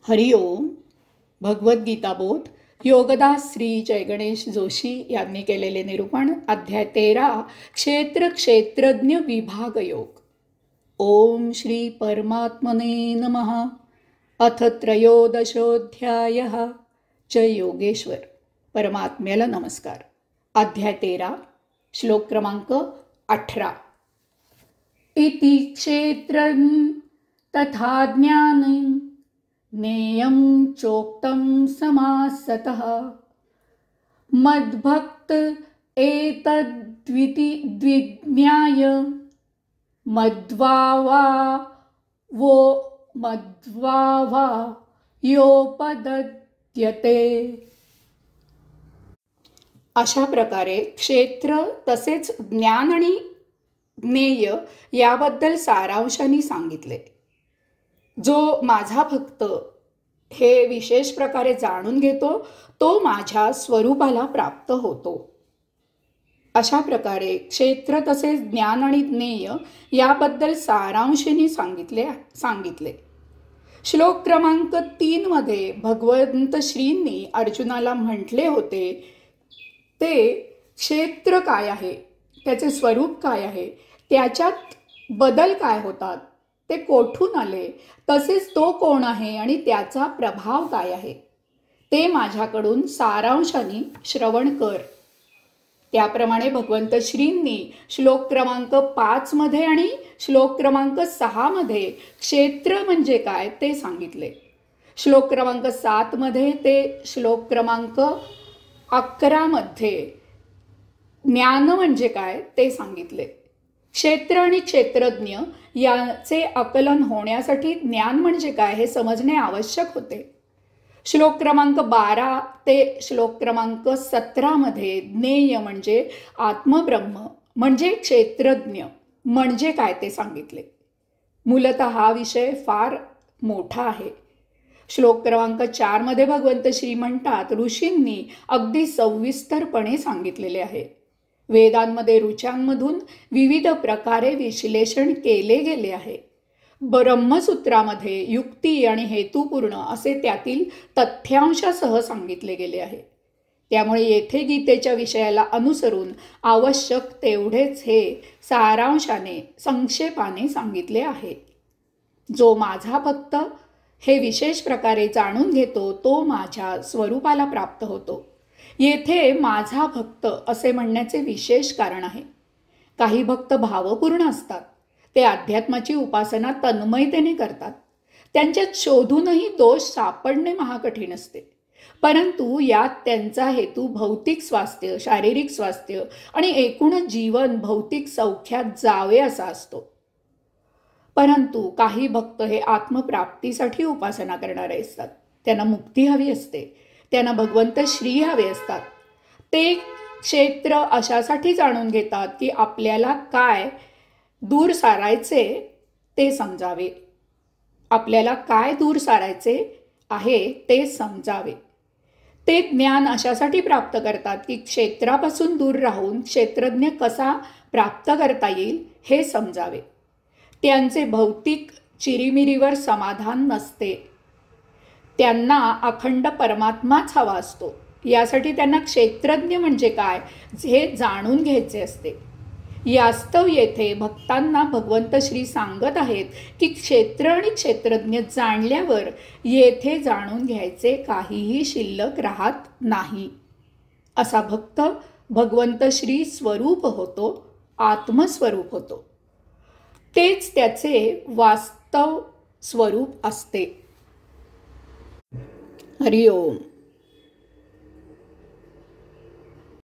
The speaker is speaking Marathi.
हरि ओम. भगवद्गीता बोध योगदास श्री जयगणेश जोशी यांनी केलेले निरूपण. अध्याय 13 क्षेत्र क्षेत्रज्ञ विभाग योग. ओम श्री परमात्मने नमः. अथ त्रयोदशोऽध्यायः. जय योगेश्वर. परमात्म्याला नमस्कार. अध्याय 13 श्लोक क्रमांक 18. इति क्षेत्रं तथा ज्ञानं ज्ञेयं चोक्तं समासतः मद्भक्त एतद्विति द्विज्ञाय मद्भावा योपदद्यते. अशा प्रकारे क्षेत्र तसेच ज्ञान आणि ज्ञेय याबद्दल सारांशाने सांगितले. जो माझा भक्त हे विशेष प्रकारे जाणून घेतो तो माझ्या स्वरूपाला प्राप्त होतो. अशा प्रकारे क्षेत्र तसेच ज्ञान आणि ज्ञेय याबद्दल सारांशाने सांगितले. श्लोक क्रमांक 3 मध्ये भगवंत श्रींनी अर्जुनाला म्हटले होते ते क्षेत्र काय आहे, त्याचे स्वरूप काय आहे, त्याच्यात बदल काय होतात, ते कोठून आले, तसेच तो कोण आहे आणि त्याचा प्रभाव काय आहे ते माझ्याकडून सारांशाने श्रवण कर. त्याप्रमाणे भगवंत श्रींनी श्लोक क्रमांक 5 मध्ये आणि श्लोक क्रमांक 6 मध्ये क्षेत्र म्हणजे काय ते सांगितले. श्लोक क्रमांक 7 मध्ये ते श्लोक क्रमांक 11 मध्ये ज्ञान म्हणजे काय ते सांगितले. क्षेत्र आणि क्षेत्रज्ञ याचे आकलन होण्यासाठी ज्ञान म्हणजे काय हे समजणे आवश्यक होते. श्लोक क्रमांक 12 ते श्लोक क्रमांक 17 मध्ये ज्ञेय म्हणजे आत्मब्रह्म म्हणजे क्षेत्रज्ञ म्हणजे काय ते सांगितले. मूलतः हा विषय फार मोठा आहे. श्लोक क्रमांक 4 मध्ये भगवंत श्री म्हणतात ऋषींनी अगदी सविस्तरपणे सांगितलेले आहे. वेदांमध्ये ऋचांमधून विविध प्रकारे विश्लेषण केले गेले आहे. ब्रह्मसूत्रामध्ये युक्ती आणि हेतुपूर्ण असे त्यातील तथ्यांशासह सांगितले गेले आहे. त्यामुळे येथे गीतेच्या विषयाला अनुसरून आवश्यक तेवढेच हे सारांशाने संक्षेपाने सांगितले आहे. जो माझा भक्त हे विशेष प्रकारे जाणून घेतो तो माझ्या स्वरूपाला प्राप्त होतो. येथे माझा भक्त असे म्हणण्याचे विशेष कारण आहे. काही भक्त भावपूर्ण असतात. ते अध्यात्माची उपासना तन्मयतेने करतात. त्यांच्यात शोधूनही दोष सापडणे महाकठीण असते. परंतु यात त्यांचा हेतू भौतिक स्वास्थ्य, शारीरिक स्वास्थ्य आणि एकूण जीवन भौतिक सौख्यात जावे असा असतो. परंतु काही भक्त हे आत्मप्राप्तीसाठी उपासना करणारे असतात. त्यांना मुक्ती हवी असते. त्यांना भगवंत श्री हवे असतात. ते क्षेत्र अशासाठी जाणून घेतात की आपल्याला काय दूर सारायचे ते समजावे. आपल्याला काय दूर सारायचे आहे ते समजावे. ते ज्ञान अशासाठी प्राप्त करतात की क्षेत्रापासून दूर राहून क्षेत्रज्ञ कसा प्राप्त करता येईल हे समजावे. त्यांचे भौतिक चिरीमिरीवर समाधान नसते. त्यांना अखंड परमात्माच हवा असतो. यासाठी त्यांना क्षेत्रज्ञ म्हणजे काय हे जाणून घ्यायचे असते. यास्तव येथे भक्तांना भगवंत श्री सांगत आहेत की क्षेत्र आणि क्षेत्रज्ञ जाणल्यावर येथे जाणून घ्यायचे काहीही शिल्लक राहत नाही. असा भक्त भगवंत श्री स्वरूप होतो, आत्मस्वरूप होतो. तेच त्याचे वास्तव स्वरूप असते. हरि ओम.